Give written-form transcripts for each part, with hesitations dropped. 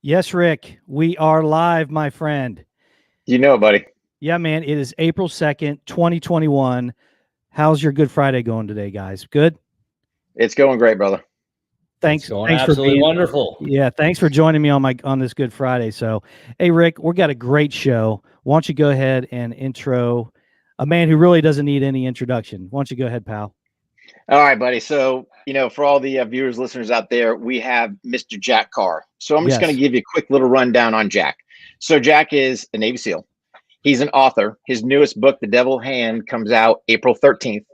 Yes, Rick, we are live, my friend. You know it, buddy. Yeah, man, it is April 2nd, 2021. How's your Good Friday going today, guys? Good? It's going great, brother. Thanks. It's going Thanks for absolutely being wonderful. Yeah, thanks for joining me on this Good Friday. So, hey, Rick, we got a great show. Why don't you go ahead and intro a man who really doesn't need any introduction? Why don't you go ahead, pal? All right, buddy. So, for all the viewers, listeners out there, we have Mr. Jack Carr. So I'm just going to give you a quick little rundown on Jack. So Jack is a Navy SEAL. He's an author. His newest book, The Devil's Hand, comes out April 13th.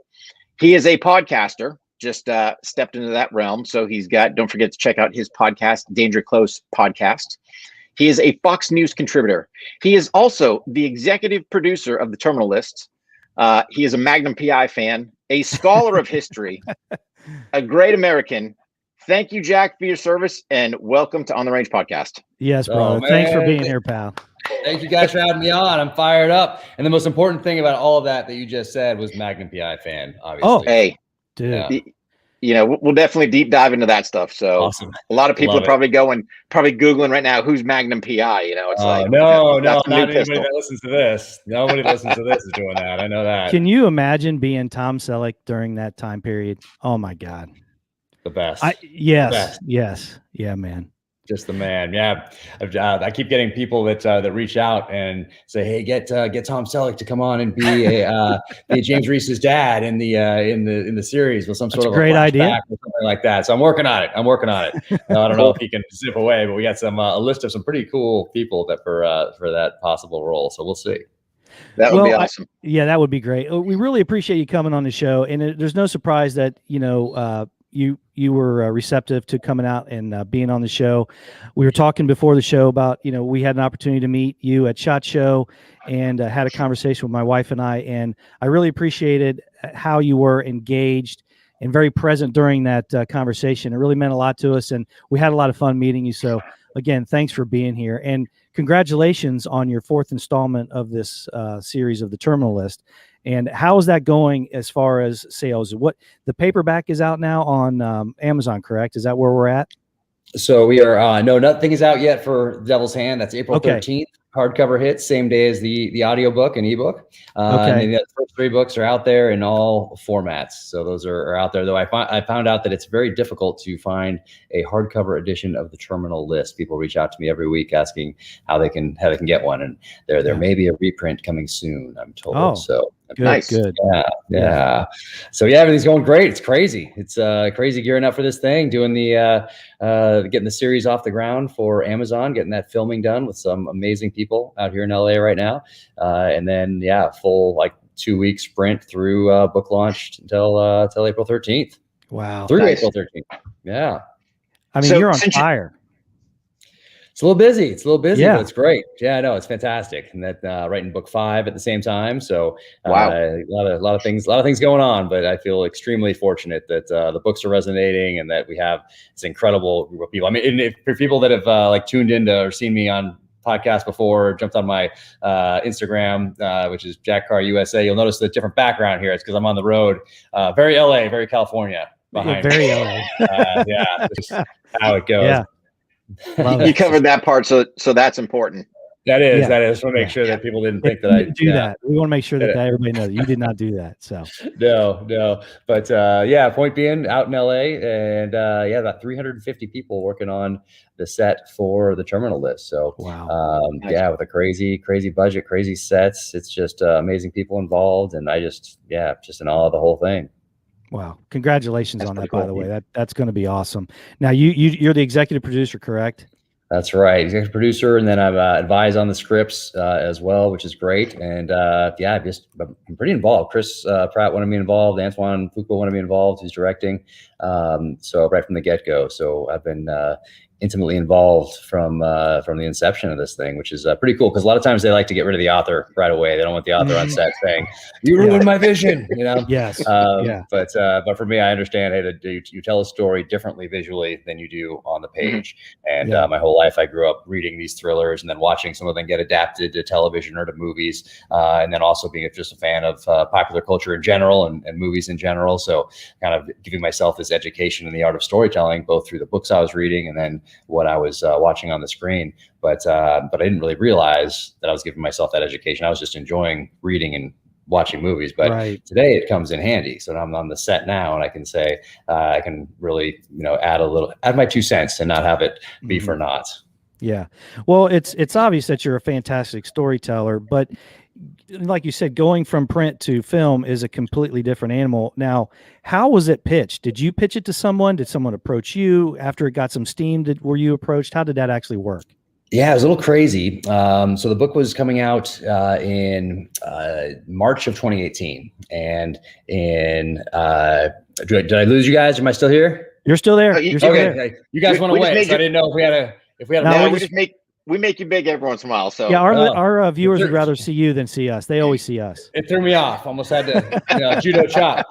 He is a podcaster, just stepped into that realm. So don't forget to check out his podcast, Danger Close Podcast. He is a Fox News contributor. He is also the executive producer of The Terminal List. He is a Magnum PI fan, a scholar of history, a great American. Thank you, Jack, for your service, and welcome to On the Range Podcast. Yes, brother. Thanks for being here, pal. Thank you guys for having me on. I'm fired up. And the most important thing about all of that you just said was Magnum PI fan, obviously. Oh, hey, dude. Yeah. We'll definitely deep dive into that stuff. So awesome. A lot of people are probably Googling right now, who's Magnum PI? It's no, not anybody that listens to this. Nobody listens to this is doing that. I know that. Can you imagine being Tom Selleck during that time period? Oh my God. The best. Yes. Yeah, man. Just the man. Yeah. I keep getting people that reach out and say, hey, get Tom Selleck to come on and be James Reese's dad in the series with some sort of great idea or something like that. So I'm working on it. I don't know if he can zip away, but we got a list of some pretty cool people that for that possible role. So we'll see. That would be awesome. That would be great. We really appreciate you coming on the show, and there's no surprise that you were receptive to coming out and being on the show. We were talking before the show about, we had an opportunity to meet you at SHOT Show and had a conversation with my wife and and I really appreciated how you were engaged and very present during that conversation. It really meant a lot to us, and we had a lot of fun meeting you. So again, thanks for being here, and congratulations on your 4th installment of this series of The Terminal List. And how is that going as far as sales? What the paperback is out now on Amazon, correct? Is that where we're at? So we are no, nothing is out yet for Devil's Hand. That's April 13th. Hardcover hits same day as the audiobook and ebook. And then the first 3 books are out there in all formats. So those are out there. Though I found out that it's very difficult to find a hardcover edition of The Terminal List. People reach out to me every week asking how they can get one, and there may be a reprint coming soon, I'm told. Oh, so good, nice. Good. Yeah. So everything's going great. It's crazy. It's crazy gearing up for this thing, doing getting the series off the ground for Amazon, getting that filming done with some amazing people out here in LA right now. And then, full 2-week sprint through book launch until April 13th. Wow. Through April 13th. Yeah. I mean, you're on fire. It's a little busy. Yeah. But it's great. Yeah, no, it's fantastic. And that writing book 5 at the same time. So wow, a lot of things going on. But I feel extremely fortunate that the books are resonating and that we have this incredible group of people. I mean, for people that have tuned into or seen me on podcast before, jumped on my Instagram, which is Jack Carr USA, you'll notice the different background here. It's because I'm on the road, very LA, very California behind. Very LA. Just how it goes. Yeah. You covered that part, so that's important. That is. I want to make sure that people didn't think that I do that. We want to make sure that everybody knows you did not do that. So no. But point being, out in LA, and about 350 people working on the set for The Terminal List. So wow. With a crazy budget, crazy sets. It's just amazing people involved, and I just in awe of the whole thing. Wow. Congratulations on that, by the way. That's going to be awesome. Now, you're the executive producer, correct? That's right. Executive producer. And then I've advised on the scripts as well, which is great. And I'm pretty involved. Chris Pratt wanted me involved. Antoine Fuqua wanted me involved. He's directing. So right from the get-go. So I've been intimately involved from the inception of this thing, which is pretty cool, because a lot of times they like to get rid of the author right away. They don't want the author on set saying, "You ruined my vision," Yes. But for me, I understand, hey, you tell a story differently visually than you do on the page. And my whole life, I grew up reading these thrillers and then watching some of them get adapted to television or to movies, and then also being just a fan of popular culture in general and movies in general. So kind of giving myself this education in the art of storytelling, both through the books I was reading and then what I was watching on the screen. But I didn't really realize that I was giving myself that education. I was just enjoying reading and watching movies. But today it comes in handy. So I'm on the set now, and I can say I can really, add my 2 cents and not have it be for naught. Yeah. Well, it's obvious that you're a fantastic storyteller, but like you said, going from print to film is a completely different animal. Now, how was it pitched? Did you pitch it to someone? Did someone approach you after it got some steam? Were you approached? How did that actually work? Yeah, it was a little crazy. So the book was coming out in March of 2018, and did I lose you guys? Am I still here? You're still there. You're still okay. there. You guys went away, so I didn't know if we had a. No, we make you big every once in a while. So yeah, our viewers would rather see you than see us. They always see us. It threw me off. Almost had to judo chop.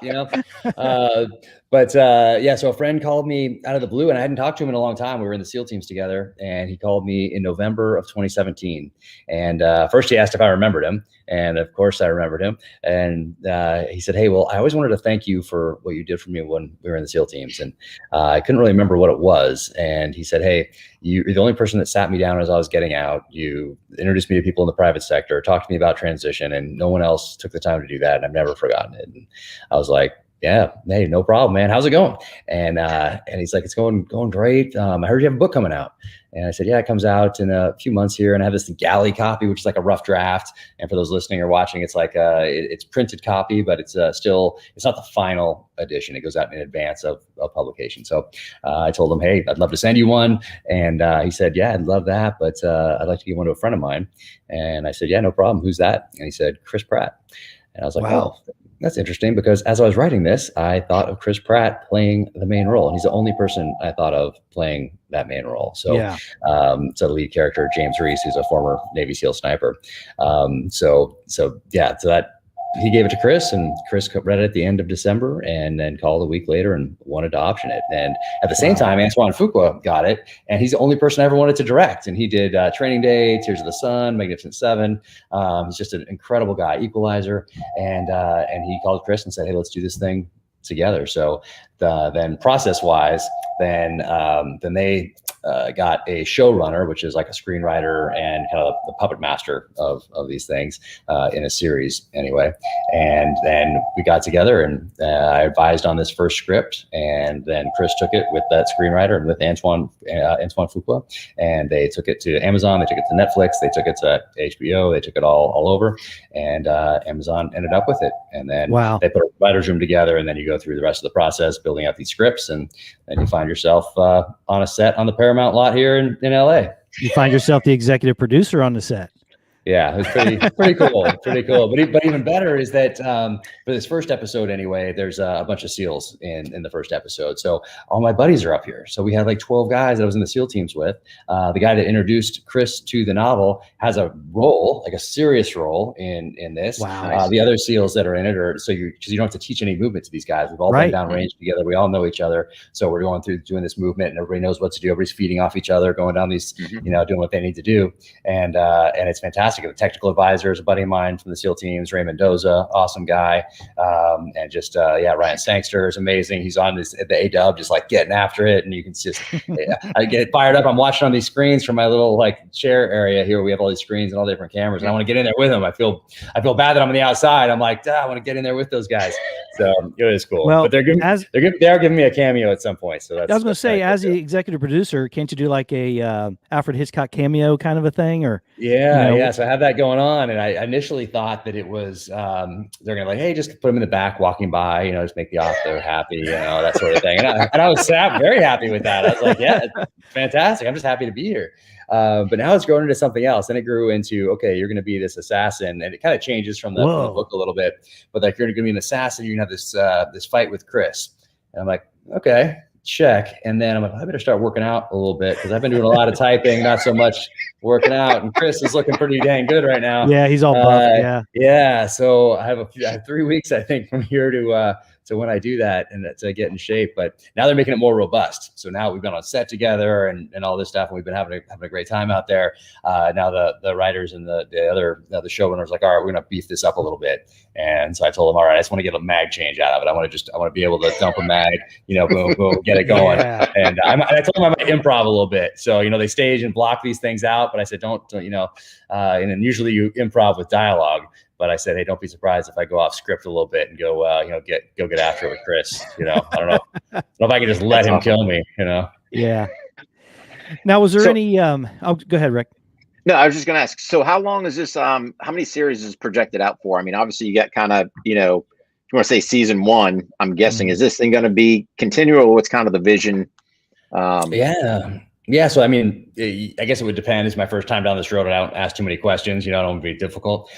So a friend called me out of the blue, and I hadn't talked to him in a long time. We were in the SEAL teams together, and he called me in November of 2017. And first he asked if I remembered him, and of course I remembered him. And he said, "Hey, well, I always wanted to thank you for what you did for me when we were in the SEAL teams." And I couldn't really remember what it was. And he said, "Hey, you're the only person that sat me down as I was getting out. You introduced me to people in the private sector, talked to me about transition, and no one else took the time to do that. And I've never forgotten it." And I was like, "Yeah, hey, no problem, man. How's it going?" And he's like, "It's going great. I heard you have a book coming out." And I said, "Yeah, it comes out in a few months here." And I have this galley copy, which is like a rough draft. And for those listening or watching, it's like it's printed copy, but it's not the final edition. It goes out in advance of publication. So I told him, "Hey, I'd love to send you one." And he said, "Yeah, I'd love that, but I'd like to give one to a friend of mine." And I said, "Yeah, no problem. Who's that?" And he said, "Chris Pratt." And I was like, "Wow. Oh, that's interesting," because as I was writing this, I thought of Chris Pratt playing the main role, and he's the only person I thought of playing that main role. So, so the lead character, James Reese, who's a former Navy SEAL sniper. So that he gave it to Chris, and Chris read it at the end of December, and then called a week later and wanted to option it. And at the same time, Antoine Fuqua got it, and he's the only person I ever wanted to direct. And he did Training Day, Tears of the Sun, Magnificent Seven. He's just an incredible guy, Equalizer. And he called Chris and said, "Hey, let's do this thing together." So then process-wise, then they got a showrunner, which is like a screenwriter and kind of the puppet master of these things in a series anyway. And then we got together, and I advised on this first script, and then Chris took it with that screenwriter and with Antoine Fuqua, and they took it to Amazon, they took it to Netflix, they took it to HBO, they took it all over, and Amazon ended up with it. And then they put a writer's room together, and then you go through the rest of the process building out these scripts, and then you find yourself on a set on the Paramount lot here in LA. You find yourself the executive producer on the set. Yeah, it was pretty cool, pretty cool. But even better is that for this first episode anyway, there's a bunch of SEALs in the first episode. So all my buddies are up here. So we had like 12 guys that I was in the SEAL teams with. The guy that introduced Chris to the novel has a role, like a serious role in this. Wow. The other SEAls that are in it are because you don't have to teach any movement to these guys. We've all been downrange together. We all know each other. So we're going through doing this movement, and everybody knows what to do. Everybody's feeding off each other, going down these, doing what they need to do, and it's fantastic. The technical advisor is a buddy of mine from the SEAL teams, Ray Mendoza, awesome guy. And just, Ryan Sangster is amazing. He's on the A-dub, just like getting after it. And you can just, I get fired up. I'm watching on these screens from my little like chair area here. We have all these screens and all different cameras, and I want to get in there with them. I feel bad that I'm on the outside. I'm like, I want to get in there with those guys. So it was cool. Well, but they are giving me a cameo at some point. So that's, I was going to say, as the executive producer, can't you do like a Alfred Hitchcock cameo kind of a thing? Or yeah. So I have that going on, and I initially thought that it was they're gonna like, hey, just put him in the back walking by, just make the author happy, that sort of thing. And I was very happy with that. I was like, yeah, it's fantastic. I'm just happy to be here. But now it's grown into something else, and it grew into, okay, you're going to be this assassin, and it kind of changes from the book a little bit. But like, you're going to be an assassin. You're going to have this fight with Chris, and I'm like, okay, check. And then I'm like, I better start working out a little bit, because I've been doing a lot of typing, not so much working out. And Chris is looking pretty dang good right now. Yeah, he's all buff. Yeah. So I have 3 weeks, I think, from here to when I do that and to get in shape. But now they're making it more robust. So now we've been on set together and all this stuff, and we've been having a great time out there. Now the writers and the showrunners like, all right, we're gonna beef this up a little bit. And so I told them, all right, I just want to get a mag change out of it. I want to be able to dump a mag, boom, boom, get it going. Yeah. And I told them I might improv a little bit. So, they stage and block these things out, but I said, don't and then usually you improv with dialogue, but I said, hey, don't be surprised if I go off script a little bit and go get after it with Chris. I don't know if I can just let him kill me, Yeah. Now, was there any, go ahead, Rick. No, I was just going to ask. So how long is this, how many series is projected out for? I mean, obviously you got kind of, if you want to say season 1, I'm guessing, is this thing going to be continual? What's kind of the vision? Yeah. So, I mean, I guess it would depend. It's my first time down this road. I don't ask too many questions. I don't want to be difficult.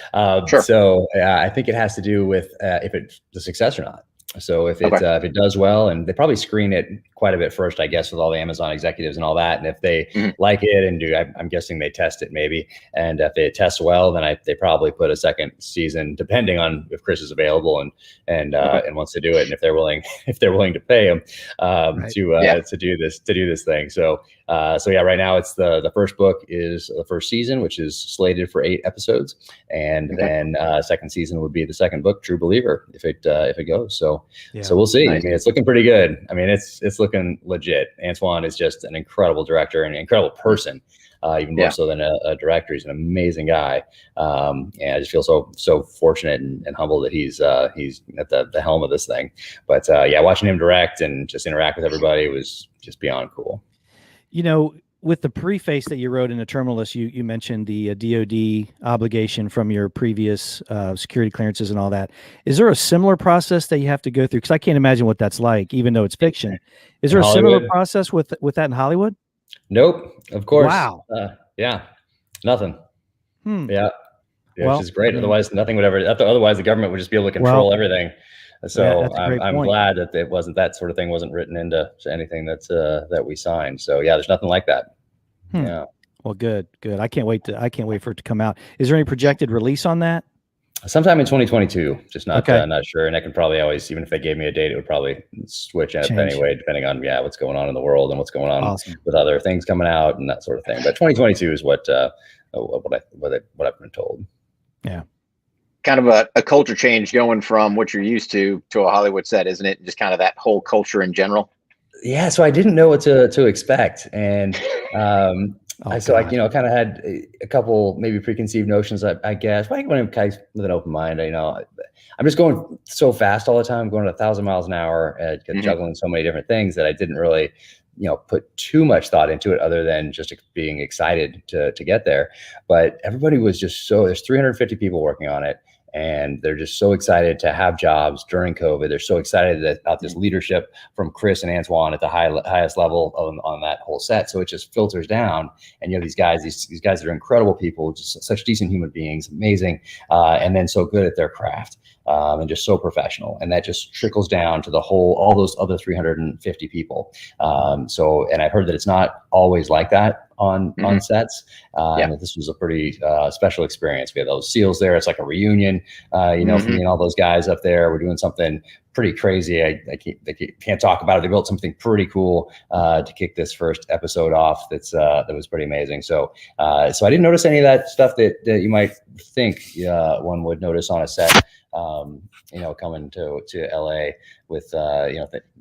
Sure. So I think it has to do with if it's a success or not. So if it does well, and they probably screen it quite a bit first, I guess, with all the Amazon executives and all that. And if they like it and I'm guessing they test it maybe. And if it tests well, then they probably put a second season, depending on if Chris is available and wants to do it, and if they're willing to pay him to do this thing. So right now it's the first book is the first season, which is slated for 8 episodes, and then second season would be the second book, True Believer, if it goes. So we'll see. Nice. I mean, it's looking pretty good. I mean, it's looking legit. Antoine is just an incredible director and an incredible person, even more so than a director. He's an amazing guy, and I just feel so fortunate and humble that he's at the helm of this thing. But watching him direct and just interact with everybody was just beyond cool. With the preface that you wrote in the terminal list, you mentioned the DoD obligation from your previous security clearances and all that. Is there a similar process that you have to go through? Because I can't imagine what that's like, even though it's fiction. Is there a similar process with that in Hollywood? Nope, of course. Wow. Nothing. Yeah, which is great. I mean, Otherwise, nothing would ever. Otherwise, the government would just be able to control everything. So I'm glad that it wasn't, that sort of thing wasn't written into anything that we signed. So there's nothing like that. Yeah. Well, good. I can't wait for it to come out. Is there any projected release on that? Sometime in 2022, just not sure. And I can probably always, even if they gave me a date, it would probably switch up anyway, depending on what's going on in the world and what's going on with other things coming out and that sort of thing. But 2022 is what I've been told. Yeah. Kind of a culture change going from what you're used to a Hollywood set, isn't it? Just kind of that whole culture in general. Yeah. So I didn't know what to expect. And I kind of had a couple maybe preconceived notions, I guess. When I'm kind of with an open mind, I'm just going so fast all the time, going at 1,000 miles an hour, juggling so many different things that I didn't really, put too much thought into it other than just being excited to get there. But everybody was just there's 350 people working on it. And they're just so excited to have jobs during COVID. They're so excited about this leadership from Chris and Antoine at the highest level on that whole set. So it just filters down, and these guys that are incredible people, just such decent human beings, amazing, and then so good at their craft, and just so professional. And that just trickles down to all those other 350 people. And I've heard that it's not always like that on sets, and that this was a pretty special experience. We had those SEALs there. It's like a reunion, for me and all those guys up there. We're doing something pretty crazy. I can't talk about it. They built something pretty cool to kick this first episode off. That was pretty amazing. So I didn't notice any of that stuff that you might think one would notice on a set. Coming to LA with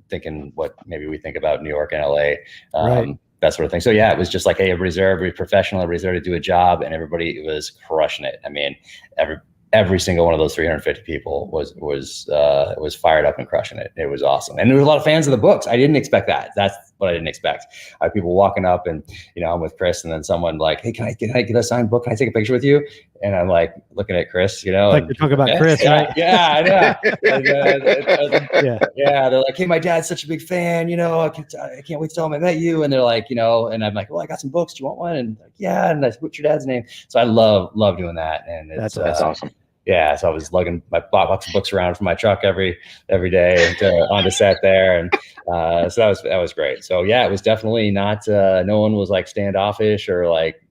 thinking what maybe we think about New York and LA. Right. That sort of thing. So it was just like, hey, everybody's there, everybody's professional, everybody's there to do a job, and everybody was crushing it. I mean, every single one of those 350 people was fired up and crushing it. It was awesome. And there was a lot of fans of the books. I didn't expect that. That's what I didn't expect. I had people walking up and, I'm with Chris, and then someone like, hey, can I get a signed book? Can I take a picture with you? And I'm like looking at Chris, Like you're talking about Chris, right? Yeah, I know. They're like, hey, my dad's such a big fan, I can't wait to tell him I met you. And they're like, and I'm like, well, I got some books. Do you want one? And like, yeah. And I said, what's your dad's name? So I love doing that. And that's awesome. Yeah, so I was lugging my box of books around from my truck every day onto set there, and so that was great. So it was definitely not. No one was like standoffish or like.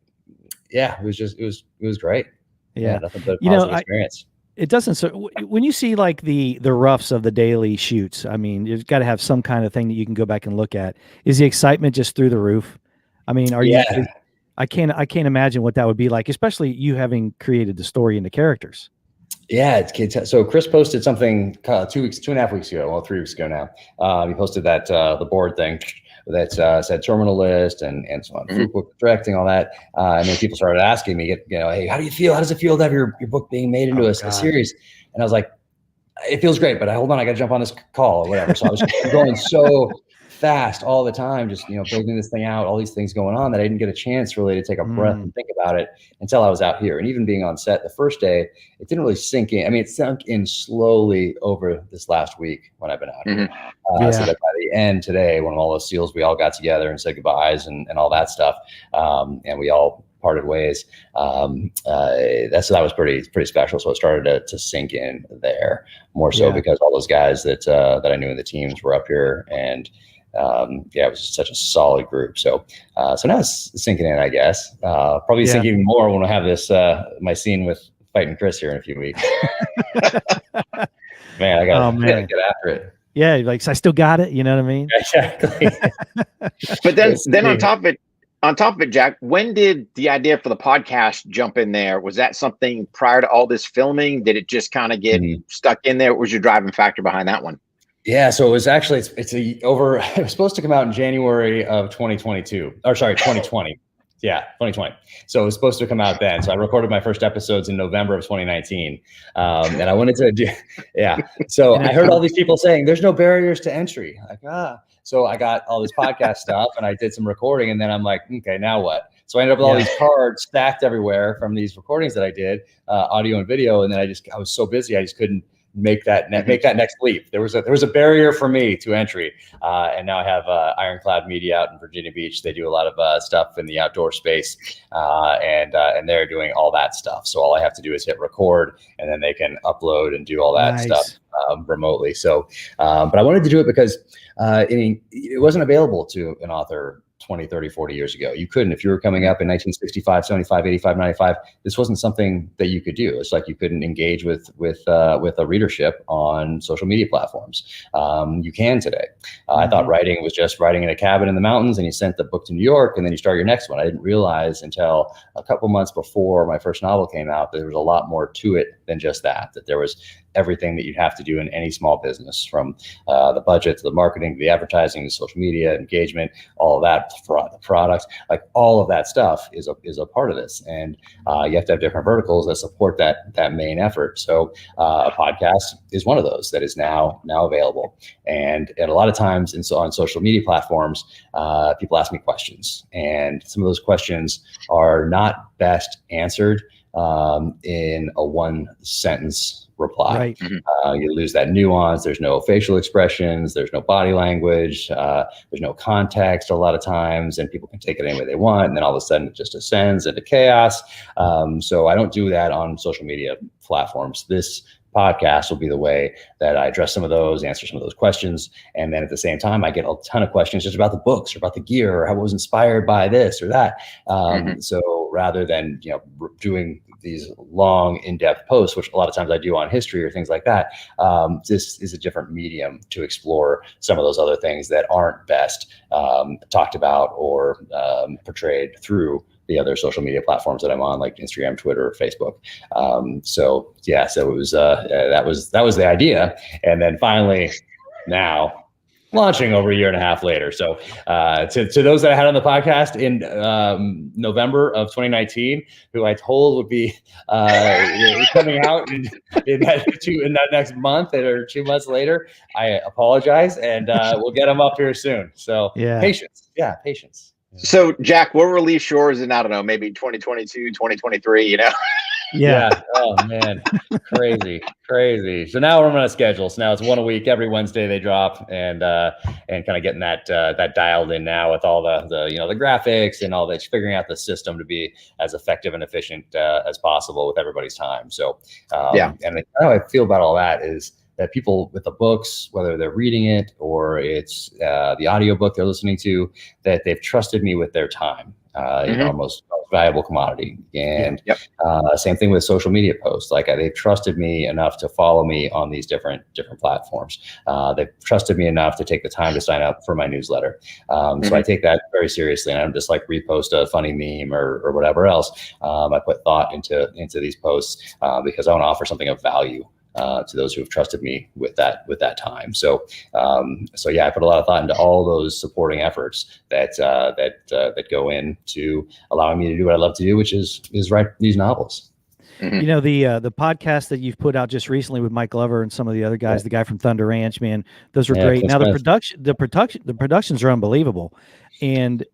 Yeah, it was great. Yeah, nothing but a positive experience. it doesn't. So when you see like the roughs of the daily shoots, I mean, you've got to have some kind of thing that you can go back and look at. Is the excitement just through the roof? I mean, I can't imagine what that would be like, especially you having created the story and the characters. Yeah, it's kids. So Chris posted something 2.5 weeks ago. Well, 3 weeks ago now. He posted that the board thing that said terminal list and so on, book directing, all that. And then people started asking me, hey, how do you feel? How does it feel to have your book being made into a series? And I was like, it feels great, but hold on, I got to jump on this call or whatever. So I was going so fast all the time, just building this thing out, all these things going on, that I didn't get a chance really to take a breath and think about it until I was out here. And even being on set the first day, it didn't really sink in. I mean, it sunk in slowly over this last week when I've been out here. So that by the end today, when all those SEALs, we all got together and said goodbyes and all that stuff, and we all parted ways. That was pretty special. So it started to sink in there more so because all those guys that I knew in the teams were up here, and it was such a solid group. So now it's sinking in, I guess. Probably sinking more when I have this my scene with fighting Chris here in a few weeks. Man, I gotta get after it. Yeah, like I still got it. You know what I mean? Exactly. But then on top of it, Jack, when did the idea for the podcast jump in there? Was that something prior to all this filming? Did it just kind of get stuck in there? What was your driving factor behind that one? Yeah, so it was actually it was supposed to come out in January of 2022, or sorry, 2020. Yeah, 2020. So it was supposed to come out then. So I recorded my first episodes in November of 2019, and I wanted to do So I heard all these people saying there's no barriers to entry. So I got all this podcast stuff, and I did some recording, and then I'm like, okay, now what? So I ended up with all these cards stacked everywhere from these recordings that I did, audio and video, and then I was so busy I just couldn't make that next leap. There was a barrier for me to entry, and now I have Ironclad Media out in Virginia Beach. They do a lot of stuff in the outdoor space, and they're doing all that stuff. So all I have to do is hit record, and then they can upload and do all that stuff remotely. So, but I wanted to do it because it wasn't available to an author 20, 30, 40 years ago. You couldn't. If you were coming up in 1965, 75, 85, 95, this wasn't something that you could do. It's like you couldn't engage with a readership on social media platforms. You can today. I thought writing was just writing in a cabin in the mountains and you sent the book to New York and then you start your next one. I didn't realize until a couple months before my first novel came out that there was a lot more to it than just that there was everything that you'd have to do in any small business, from the budget to the marketing to the advertising to social media engagement, all of that, the products, like all of that stuff is a part of this. And you have to have different verticals that support that main effort. So a podcast is one of those that is now available. And a lot of times on social media platforms, people ask me questions, and some of those questions are not best answered in a one sentence reply. Right. You lose that nuance. There's no facial expressions. There's no body language. There's no context a lot of times, and people can take it any way they want. And then all of a sudden it just ascends into chaos. So I don't do that on social media platforms. This podcast will be the way that I address some of those, answer some of those questions. And then at the same time, I get a ton of questions just about the books or about the gear or how it was inspired by this or that. So rather than, doing these long in-depth posts, which a lot of times I do on history or things like that, this is a different medium to explore some of those other things that aren't best talked about or portrayed through the other social media platforms that I'm on, like Instagram, Twitter, Facebook. So it was that was the idea, and then finally now launching over a year and a half later. So to those that I had on the podcast in November of 2019, who I told would be coming out in that next month or 2 months later, I apologize, and we'll get them up here soon. So patience. So Jack, we'll release yours in, I don't know, maybe 2022, 2023, Yeah. Oh man, crazy. So now we're on a schedule. So now it's one a week. Every Wednesday they drop, and kind of getting that dialed in now with all the the graphics and all that, figuring out the system to be as effective and efficient as possible with everybody's time. So and how I feel about all that is that people with the books, whether they're reading it or it's the audiobook they're listening to, that they've trusted me with their time. our most valuable commodity. And same thing with social media posts. Like they've trusted me enough to follow me on these different platforms. They've trusted me enough to take the time to sign up for my newsletter. So I take that very seriously, and I don't just like repost a funny meme or whatever else. I put thought into these posts because I want to offer something of value to those who have trusted me with that time. So I put a lot of thought into all those supporting efforts that go into allowing me to do what I love to do, which is write these novels. You know, the podcast that you've put out just recently with Mike Glover and some of the other guys, the guy from Thunder Ranch, man, those were great. Now the productions are unbelievable, and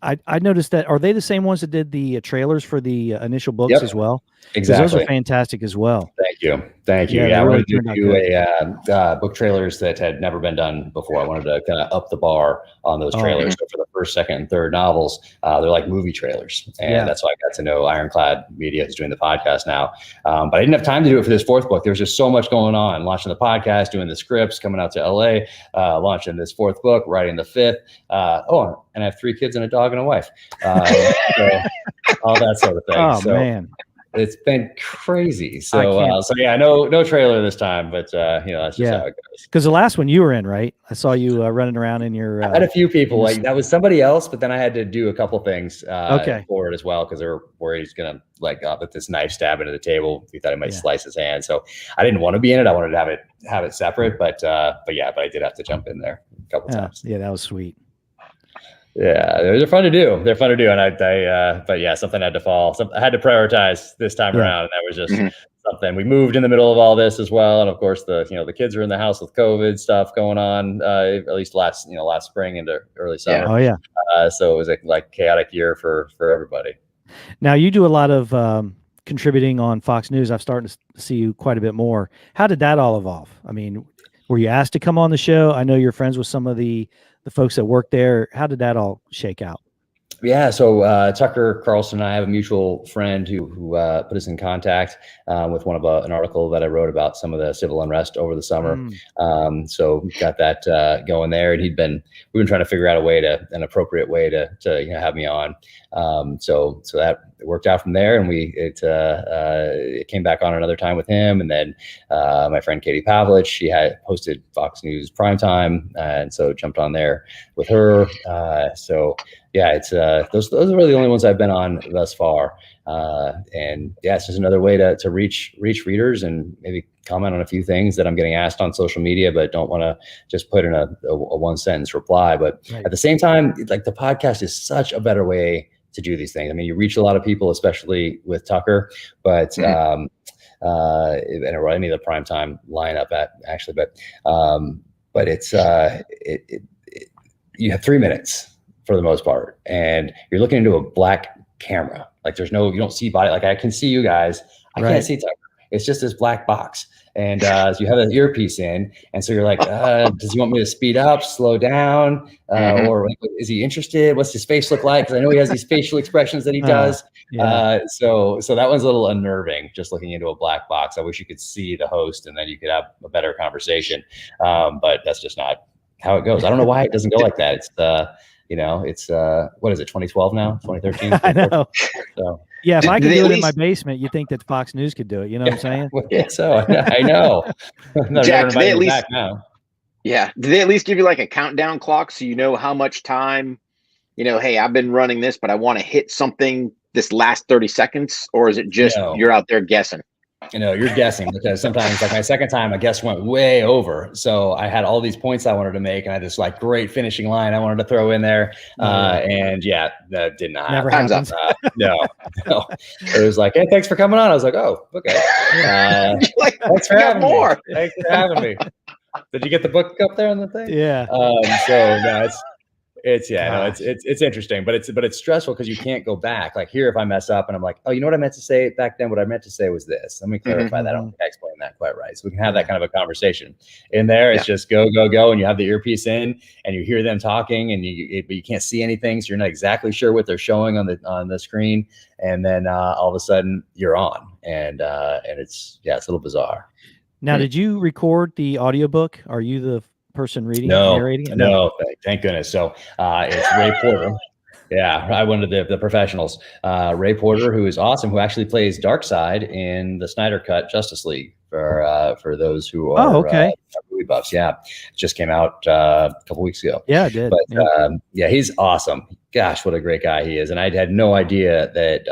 I noticed that. Are they the same ones that did the trailers for the initial books as well? Exactly. Those are fantastic as well. Thank you. Yeah, I wanted to do book trailers that had never been done before. I wanted to kind of up the bar on those trailers. So for the first, second, and third novels, they're like movie trailers. And that's why I got to know Ironclad Media, who's doing the podcast now. But I didn't have time to do it for this fourth book. There was just so much going on, launching the podcast, doing the scripts, coming out to LA, launching this fourth book, writing the fifth. And I have 3 kids and a dog and a wife. So all that sort of thing. Oh, man. It's been crazy. So no trailer this time, but that's just how it goes. Because the last one you were in, right? I saw you running around in your. I had a few people like that was somebody else, but then I had to do a couple things for it as well because they were worried he's gonna put this knife stab into the table. We thought he might slice his hand, so I didn't want to be in it. I wanted to have it separate, but I did have to jump in there a couple times. Yeah, that was sweet. Yeah, they're fun to do. And something had to fall. I had to prioritize this time around, and that was just something. We moved in the middle of all this as well, and of course the kids are in the house with COVID stuff going on. At least last spring into early summer. Oh yeah. So it was a chaotic year for everybody. Now you do a lot of contributing on Fox News. I've started to see you quite a bit more. How did that all evolve? I mean, were you asked to come on the show? I know you're friends with some of the folks that work there. How did that all shake out? Yeah, so Tucker Carlson and I have a mutual friend who put us in contact with one of an article that I wrote about some of the civil unrest over the summer. So got that going there, and we've been trying to figure out an appropriate way to have me on. So that worked out from there, and it came back on another time with him, and then my friend Katie Pavlich, she had hosted Fox News Primetime, and so jumped on there with her. It's those are really the only ones I've been on thus far, and it's just another way to reach readers and maybe comment on a few things that I'm getting asked on social media, but don't want to just put in a one sentence reply. But at the same time, like the podcast is such a better way to do these things. I mean, you reach a lot of people, especially with Tucker, but and any of the primetime lineup but it's you have 3 minutes for the most part, and you're looking into a black camera. Like you don't see body. Like I can see you guys. I can't see Tucker. It's just this black box. And so you have an earpiece in, and so you're like, does he want me to speed up, slow down, or is he interested? What's his face look like? Because I know he has these facial expressions that he does. So that one's a little unnerving, just looking into a black box. I wish you could see the host, and then you could have a better conversation. But that's just not how it goes. I don't know why it doesn't go like that. It's it's what is it, 2012 now, 2013? I know. So. Yeah, if I could do it in my basement, you think that Fox News could do it. You know what I'm saying? Yeah, so I know. Jack, do they at least do they at least give you like a countdown clock so you know how much time, hey, I've been running this, but I want to hit something this last 30 seconds? Or is it just you're out there guessing? You're guessing, because sometimes, like my second time, I guess went way over. So I had all these points I wanted to make, and I had this great finishing line I wanted to throw in there. That did not never happen. happens. No. It was like, hey, thanks for coming on. I was like, oh, okay. Thanks for having me. Thanks for having me. Did you get the book up there on the thing? Yeah. It's interesting, but it's stressful because you can't go back. Like here, if I mess up and I'm like, oh, you know what I meant to say back then? What I meant to say was this. Let me clarify that. I don't think I explained that quite right. So we can have that kind of a conversation. In there, it's just go, and you have the earpiece in, and you hear them talking, and but you can't see anything, so you're not exactly sure what they're showing on the screen. And then all of a sudden, you're on, and it's a little bizarre. Now, did you record the audiobook? Are you the person reading? No, thank goodness. So it's Ray Porter. Yeah, I went to the professionals. Ray Porter, who is awesome, who actually plays Darkseid in the Snyder Cut Justice League for those who are okay. movie buffs. Yeah, it just came out a couple weeks ago. Yeah, it did. But yeah, he's awesome. Gosh, what a great guy he is. And I had no idea that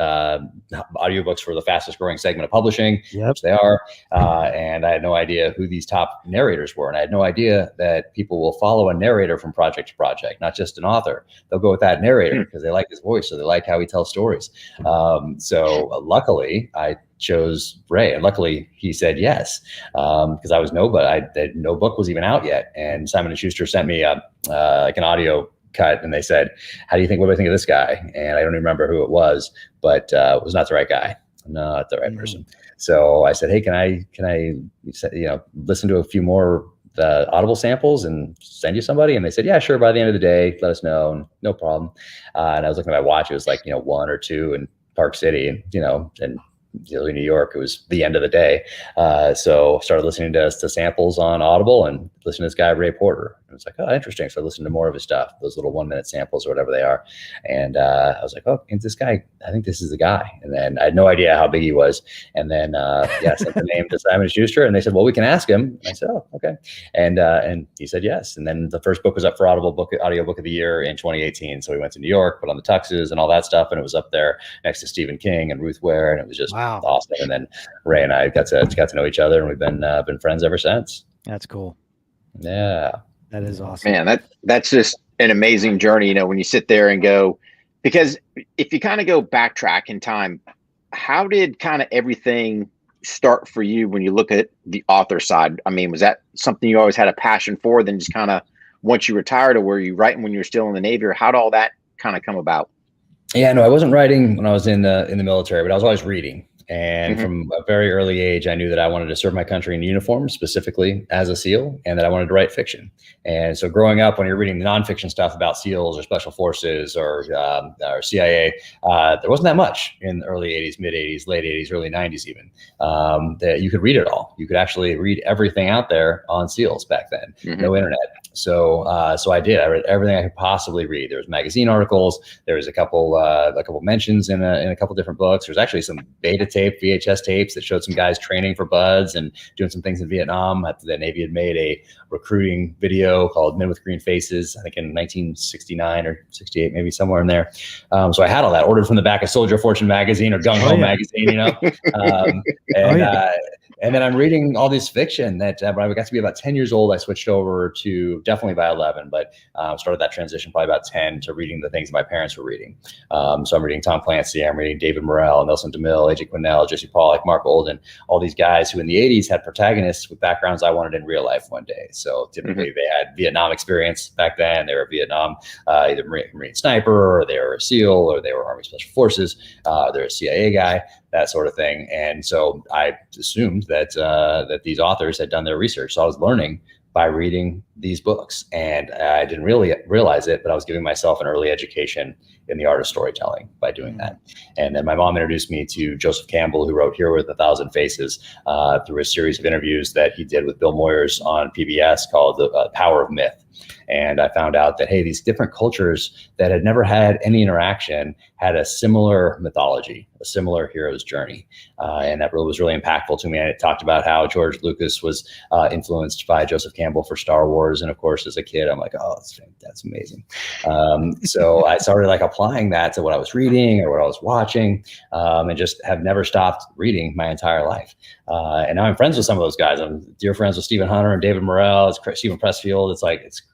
audiobooks were the fastest growing segment of publishing, which they are. And I had no idea who these top narrators were. And I had no idea that people will follow a narrator from project to project, not just an author. They'll go with that narrator because they like his voice or they like how he tells stories. So luckily, I chose Ray, and luckily he said yes, because I was nobody. No book was even out yet, and Simon & Schuster sent me like an audio cut, and they said, what do you think of this guy? And I don't even remember who it was, but it was not the right guy, not the right person. So I said, hey, can I listen to a few more the Audible samples and send you somebody? And they said, yeah, sure, by the end of the day, let us know. And no problem. And I was looking at my watch, it was like 1 or 2 in Park City, and in New York, it was the end of the day. So started listening to samples on Audible and listening to this guy, Ray Porter. And it's like, oh, interesting. So I listened to more of his stuff, those little 1-minute samples or whatever they are. And I was like, oh, and this guy, I think this is the guy. And then I had no idea how big he was. And then, sent the name to Simon & Schuster, and they said, well, we can ask him. And I said, oh, okay. And he said yes. And then the first book was up for Audible Audio Book of the Year in 2018. So we went to New York, put on the tuxes and all that stuff. And it was up there next to Stephen King and Ruth Ware. And it was just awesome. And then Ray and I got to know each other, and we've been friends ever since. That's cool. Yeah. That is awesome. Man, that's just an amazing journey, when you sit there and go, because if you kind of go backtrack in time, how did kind of everything start for you when you look at the author side? I mean, was that something you always had a passion for, then just kind of once you retired, or were you writing when you were still in the Navy, or how did all that kind of come about? Yeah, no, I wasn't writing when I was in the military, but I was always reading. And from a very early age, I knew that I wanted to serve my country in uniform, specifically as a SEAL, and that I wanted to write fiction. And so growing up, when you're reading the nonfiction stuff about SEALs or Special Forces or CIA, there wasn't that much in the early 80s, mid 80s, late 80s, early 90s even, that you could read it all. You could actually read everything out there on SEALs back then, no internet. So I did. I read everything I could possibly read. There was magazine articles. There was a couple mentions in a couple different books. There's actually some beta VHS tapes that showed some guys training for buds and doing some things in Vietnam. The Navy had made a recruiting video called Men with Green Faces, I think in 1969 or 68, maybe somewhere in there. So I had all that ordered from the back of Soldier Fortune magazine or Gung Ho magazine, and then I'm reading all this fiction that when I got to be about 10 years old, I switched over to, definitely by 11, but started that transition probably about 10 to reading the things my parents were reading. So I'm reading Tom Clancy, I'm reading David Morrell, Nelson DeMille, A.J. Quinnell, Jesse Pollack, Mark Olden, all these guys who in the 80s had protagonists with backgrounds I wanted in real life one day. So typically they had Vietnam experience back then. They were Vietnam, either Marine sniper, or they were a SEAL, or they were Army Special Forces, they're a CIA guy, that sort of thing. And so I assumed that these authors had done their research. So I was learning by reading these books, and I didn't really realize it, but I was giving myself an early education in the art of storytelling by doing that. And then my mom introduced me to Joseph Campbell, who wrote Here with a Thousand Faces, through a series of interviews that he did with Bill Moyers on PBS called The Power of Myth. And I found out that, hey, these different cultures that had never had any interaction had a similar mythology, a similar hero's journey. And that really was really impactful to me. And it talked about how George Lucas was influenced by Joseph Campbell for Star Wars. And of course, as a kid, I'm like, oh, that's amazing. So I started applying that to what I was reading or what I was watching, and just have never stopped reading my entire life. And now I'm friends with some of those guys. I'm dear friends with Stephen Hunter and David Morrell, Stephen Pressfield.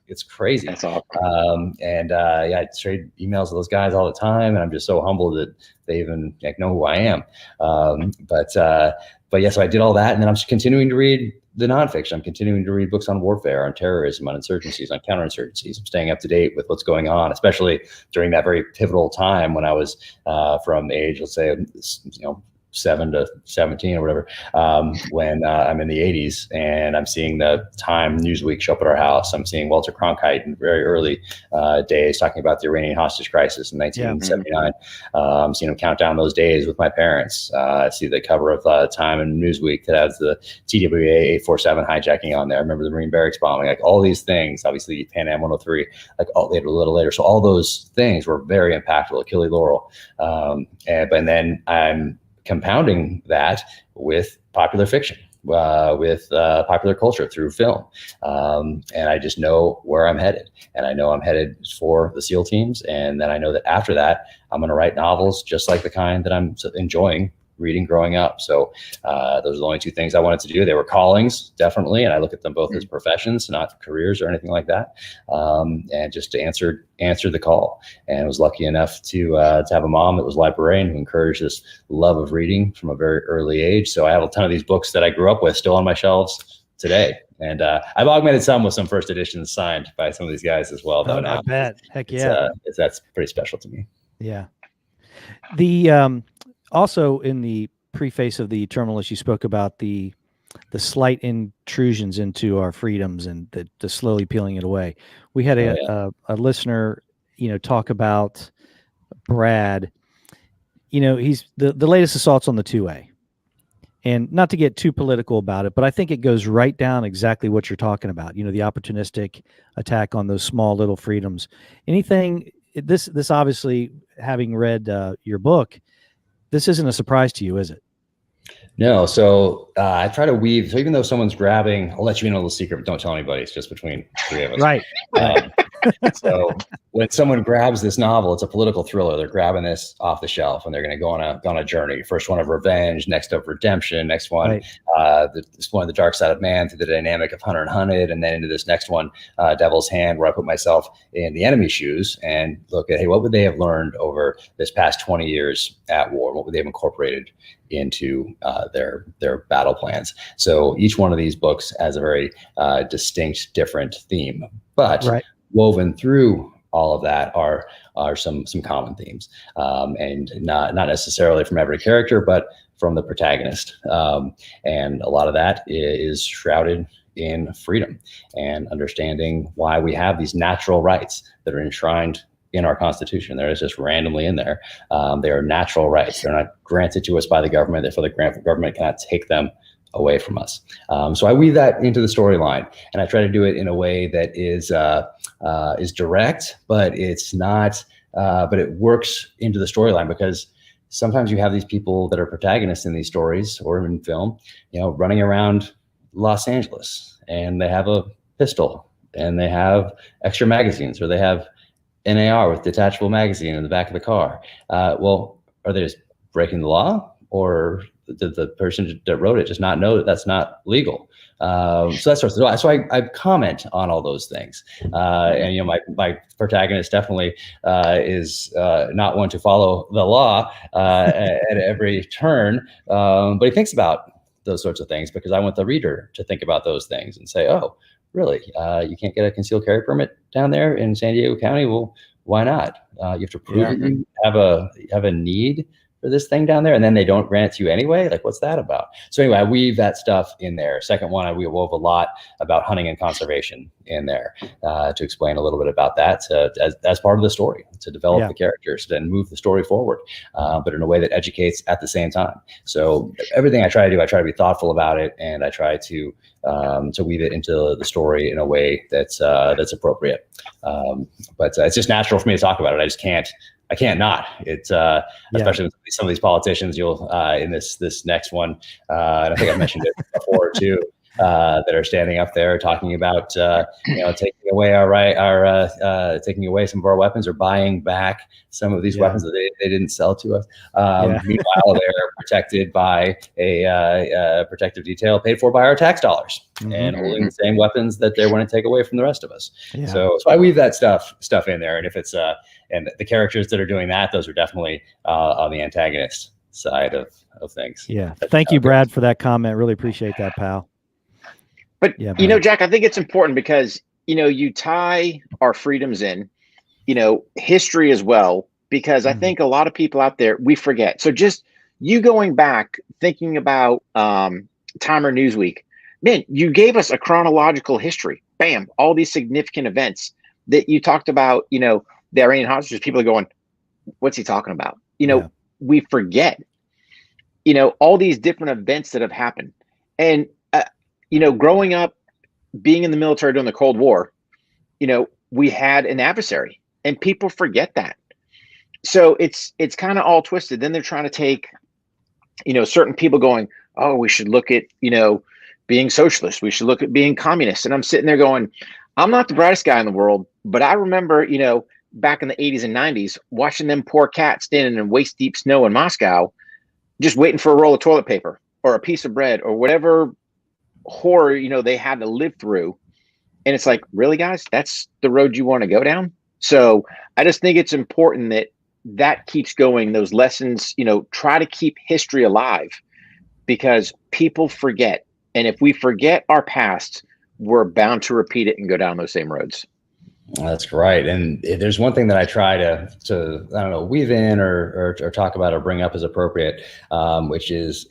It's crazy. That's awesome. I trade emails with those guys all the time, and I'm just so humbled that they even know who I am. But yeah, so I did all that, and then I'm just continuing to read the nonfiction. I'm continuing to read books on warfare, on terrorism, on insurgencies, on counterinsurgencies. I'm staying up to date with what's going on, especially during that very pivotal time when I was from age, let's say, 7 to 17 or whatever, when I'm in the 80s and I'm seeing the Time Newsweek show up at our house. I'm seeing Walter Cronkite in very early days talking about the Iranian hostage crisis in 1979. I'm seeing him count down those days with my parents. I see the cover of Time and Newsweek that has the TWA 847 hijacking on there. I remember the Marine Barracks bombing, like all these things, obviously Pan Am 103, like a little later. So all those things were very impactful. Achille Laurel. And then I'm compounding that with popular fiction, with popular culture through film. And I just know where I'm headed. And I know I'm headed for the SEAL teams. And then I know that after that, I'm going to write novels just like the kind that I'm enjoying reading growing up. So those are the only two things I wanted to do. They were callings, definitely. And I look at them both as professions, not careers or anything like that. And just to answer the call. And I was lucky enough to have a mom that was a librarian who encouraged this love of reading from a very early age. So I have a ton of these books that I grew up with still on my shelves today. And I've augmented some with some first editions signed by some of these guys as well. Though now, I bet. Heck yeah. That's pretty special to me. Yeah. The also in the preface of the terminalist, you spoke about the slight intrusions into our freedoms and the slowly peeling it away. We had a listener, talk about Brad. He's the latest assaults on the 2A. And not to get too political about it, but I think it goes right down exactly what you're talking about. The opportunistic attack on those small little freedoms. Anything, this obviously, having read your book, this isn't a surprise to you, is it? No. So I try to weave. So even though someone's grabbing, I'll let you in a little secret, but don't tell anybody. It's just between three of us. Right. So when someone grabs this novel, it's a political thriller. They're grabbing this off the shelf and they're going to go on a journey. First one of revenge, next of redemption, next one, this one of the dark side of man through the dynamic of hunter and hunted, and then into this next one, Devil's Hand, where I put myself in the enemy's shoes and look at, hey, what would they have learned over this past 20 years at war? What would they have incorporated into their battle plans? So each one of these books has a very distinct, different theme, but woven through all of that are some common themes, and not necessarily from every character, but from the protagonist. And a lot of that is shrouded in freedom and understanding why we have these natural rights that are enshrined in our Constitution. They're just randomly in there. They are natural rights. They're not granted to us by the government. Therefore, the government cannot take them away from us. So I weave that into the storyline, and I try to do it in a way that is direct, but it's not. But it works into the storyline because sometimes you have these people that are protagonists in these stories or in film, running around Los Angeles, and they have a pistol, and they have extra magazines, or they have an AR with detachable magazine in the back of the car. Well, are they just breaking the law, or did the person that wrote it just not know that that's not legal? So I comment on all those things. And my protagonist definitely is not one to follow the law at every turn, but he thinks about those sorts of things because I want the reader to think about those things and say, oh, really? You can't get a concealed carry permit down there in San Diego County? Well, why not? You have to prove that you have a need for this thing down there, and then they don't grant it to you anyway. Like, what's that about? So anyway, I weave that stuff in there. Second one, we wove a lot about hunting and conservation in there to explain a little bit about that as part of the story, to develop the characters, then move the story forward, but in a way that educates at the same time. So everything I try to do, I try to be thoughtful about it, and I try to weave it into the story in a way that's appropriate. But it's just natural for me to talk about it. I can't not. It's especially with some of these politicians. You'll in this next one, and I think I mentioned it before too, that are standing up there talking about taking away taking away some of our weapons or buying back some of these weapons that they didn't sell to us. Meanwhile, they're protected by a protective detail paid for by our tax dollars, and holding the same weapons that they want to take away from the rest of us. So I weave that stuff in there, and if it's and the characters that are doing that, those are definitely on the antagonist side of things. Yeah. Thank you, Brad, for that comment. Really appreciate that, pal. But, Jack, I think it's important because, you tie our freedoms in, history as well, because I think a lot of people out there, we forget. So just you going back, thinking about Time or Newsweek, man, you gave us a chronological history. Bam, all these significant events that you talked about, the Iranian hostages, people are going, what's he talking about? We forget, all these different events that have happened. And, growing up, being in the military during the Cold War, we had an adversary, and people forget that. So it's kind of all twisted. Then they're trying to take, certain people going, oh, we should look at, being socialist. We should look at being communist. And I'm sitting there going, I'm not the brightest guy in the world, but I remember, back in the 80s and 90s, watching them poor cats standing in waist deep snow in Moscow, just waiting for a roll of toilet paper or a piece of bread or whatever horror, they had to live through. And it's like, really, guys, that's the road you want to go down? So I just think it's important that keeps going. Those lessons, try to keep history alive, because people forget. And if we forget our past, we're bound to repeat it and go down those same roads. That's right. And there's one thing that I try to I don't know, weave in or talk about or bring up as appropriate, which is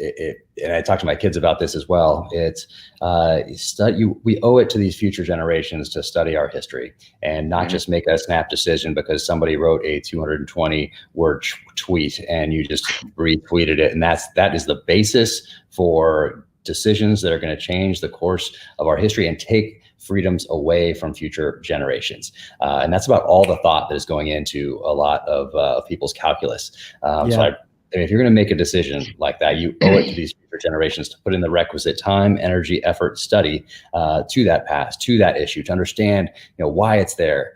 and I talk to my kids about this as well. It's we owe it to these future generations to study our history and not just make a snap decision because somebody wrote a 220 word tweet and you just retweeted it. And that is the basis for decisions that are going to change the course of our history and take freedoms away from future generations. And that's about all the thought that is going into a lot of people's calculus. So if you're going to make a decision like that, you owe it to these future generations to put in the requisite time, energy, effort, study to that past, to that issue, to understand why it's there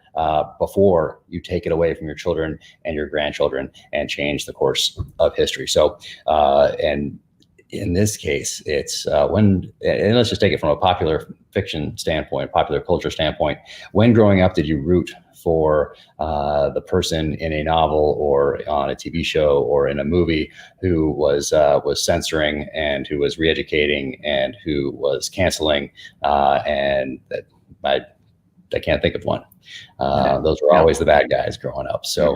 before you take it away from your children and your grandchildren and change the course of history. So, and in this case, it's and let's just take it from a popular fiction standpoint, popular culture standpoint. When growing up, did you root for the person in a novel or on a TV show or in a movie who was censoring and who was re-educating and who was canceling? And that I can't think of one. Those were always the bad guys growing up. So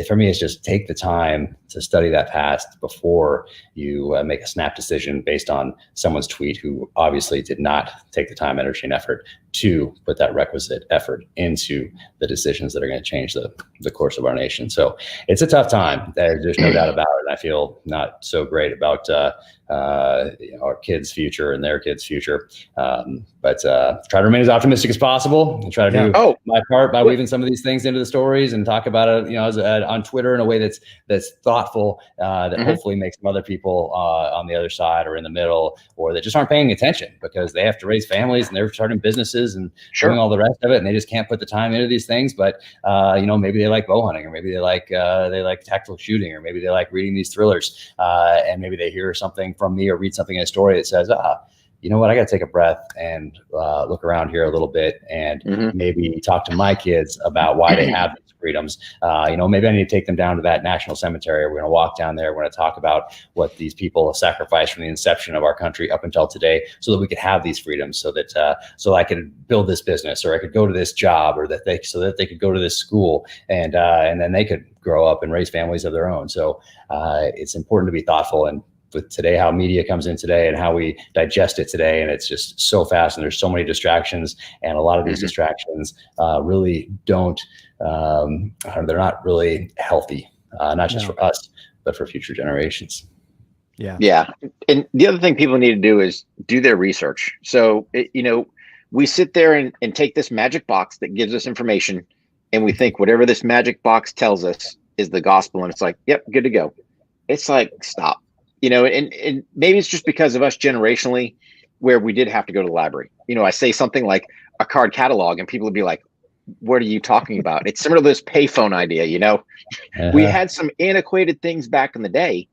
for me, it's just take the time to study that past before you make a snap decision based on someone's tweet who obviously did not take the time, energy, and effort to put that requisite effort into the decisions that are going to change the course of our nation. So it's a tough time. There's no doubt about it. And I feel not so great about our kids' future and their kids' future. But try to remain as optimistic as possible and try to do my part by weaving some of these things into the stories and talk about it, on Twitter in a way that's thoughtful, that hopefully makes some other people on the other side or in the middle, or that just aren't paying attention because they have to raise families and they're starting businesses and doing all the rest of it, and they just can't put the time into these things. But maybe they like bow hunting, or maybe they like tactical shooting, or maybe they like reading these thrillers, and maybe they hear something from me or read something in a story that says, you know what, I got to take a breath and look around here a little bit and maybe talk to my kids about why they have these freedoms. Maybe I need to take them down to that national cemetery. We're going to walk down there. We're going to talk about what these people have sacrificed from the inception of our country up until today so that we could have these freedoms, so that I could build this business, or I could go to this job, or so that they could go to this school, and then they could grow up and raise families of their own. So it's important to be thoughtful. And with today, how media comes in today and how we digest it today, and it's just so fast and there's so many distractions, and a lot of these distractions really they're not really healthy, not just for us, but for future generations. Yeah. And the other thing people need to do is do their research. So, we sit there and take this magic box that gives us information, and we think whatever this magic box tells us is the gospel. And it's like, yep, good to go. It's like, stop. And maybe it's just because of us generationally, where we did have to go to the library. I say something like a card catalog and people would be like, what are you talking about? It's similar to this payphone idea. We had some antiquated things back in the day,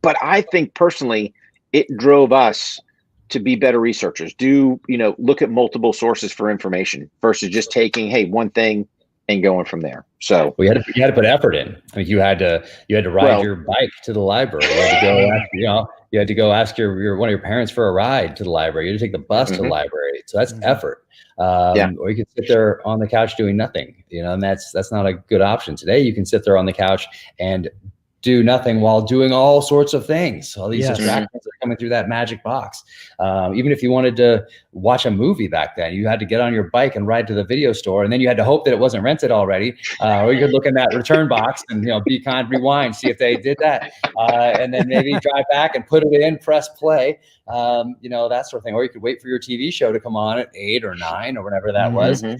but I think personally, it drove us to be better researchers, look at multiple sources for information versus just taking, one thing and going from there. So you had to put effort in. I mean, you had to ride your bike to the library. You had to go, you had to go ask your one of your parents for a ride to the library. You had to take the bus to the library. So that's effort. Or you could sit there on the couch doing nothing, and that's not a good option. Today, you can sit there on the couch and do nothing while doing all sorts of things. All these Yes. distractions are coming through that magic box. Even if you wanted to watch a movie back then, you had to get on your bike and ride to the video store, and then you had to hope that it wasn't rented already, or you could look in that return box and, you know, Be Kind, Rewind, see if they did that, and then maybe drive back and put it in, press play, you know, that sort of thing. Or you could wait for your TV show to come on at 8 or 9 or whenever that was, or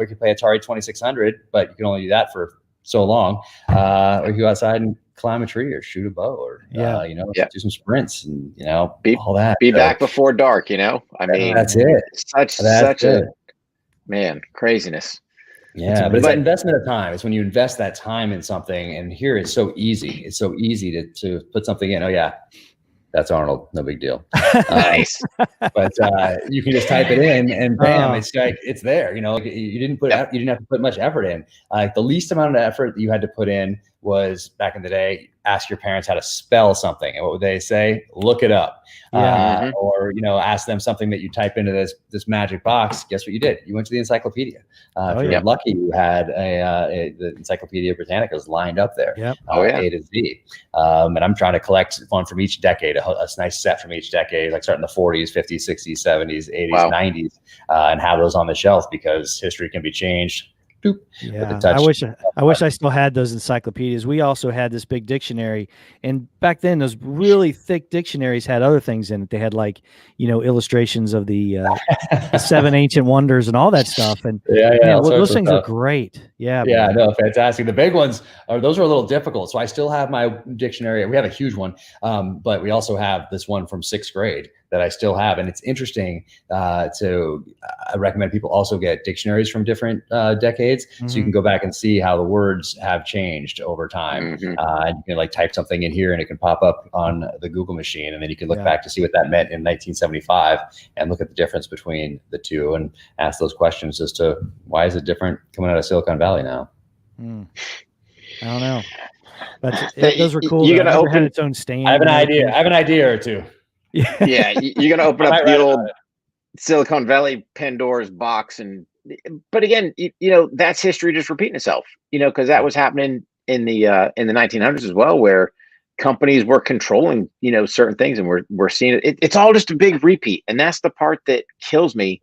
you could play Atari 2600, but you can only do that for so long, or you go outside and climb a tree or shoot a bow or you know, do some sprints and, you know, all that. Be back before dark, you know. I mean, that's it. Such a man craziness. Yeah, but it's an investment of time. It's when you invest that time in something, and here it's so easy. It's so easy to put something in. Oh yeah, that's Arnold. No big deal. Nice. But you can just type it in, and bam, it's like it's there. You know, like you didn't have to put much effort in. Like the least amount of effort that you had to put in was, back in the day, ask your parents how to spell something, and what would they say? Look it up. Or, you know, ask them something that you type into this magic box. Guess what you did? You went to the encyclopedia. If you're lucky, you had the Encyclopedia Britannicas lined up there. A to Z. And I'm trying to collect one from each decade, a nice set from each decade, like starting in the 40s, 50s, 60s, 70s, 80s, 90s, and have those on the shelf, because history can be changed. Yeah, I wish I still had those encyclopedias. We also had this big dictionary, and back then those really thick dictionaries had other things in it. They had, like, you know, illustrations of the 7 ancient wonders and all that stuff. And those things are great. No, fantastic. The big ones those are a little difficult. So I still have my dictionary. We have a huge one, but we also have this one from 6th grade that I still have. And it's interesting I recommend people also get dictionaries from different decades, so you can go back and see how the words have changed over time. And you can, like, type something in here and it can pop up on the Google machine, and then you can look back to see what that meant in 1975 and look at the difference between the two and ask those questions as to why is it different coming out of Silicon Valley now. I don't know. But those were cool. You're gonna had its own stand. I have an idea or two. Yeah, you're gonna open up the old Silicon Valley Pandora's box, but again, you know, that's history just repeating itself. You know, because that was happening in the 1900s as well, where companies were controlling, you know, certain things, and we're seeing it. It's all just a big repeat, and that's the part that kills me.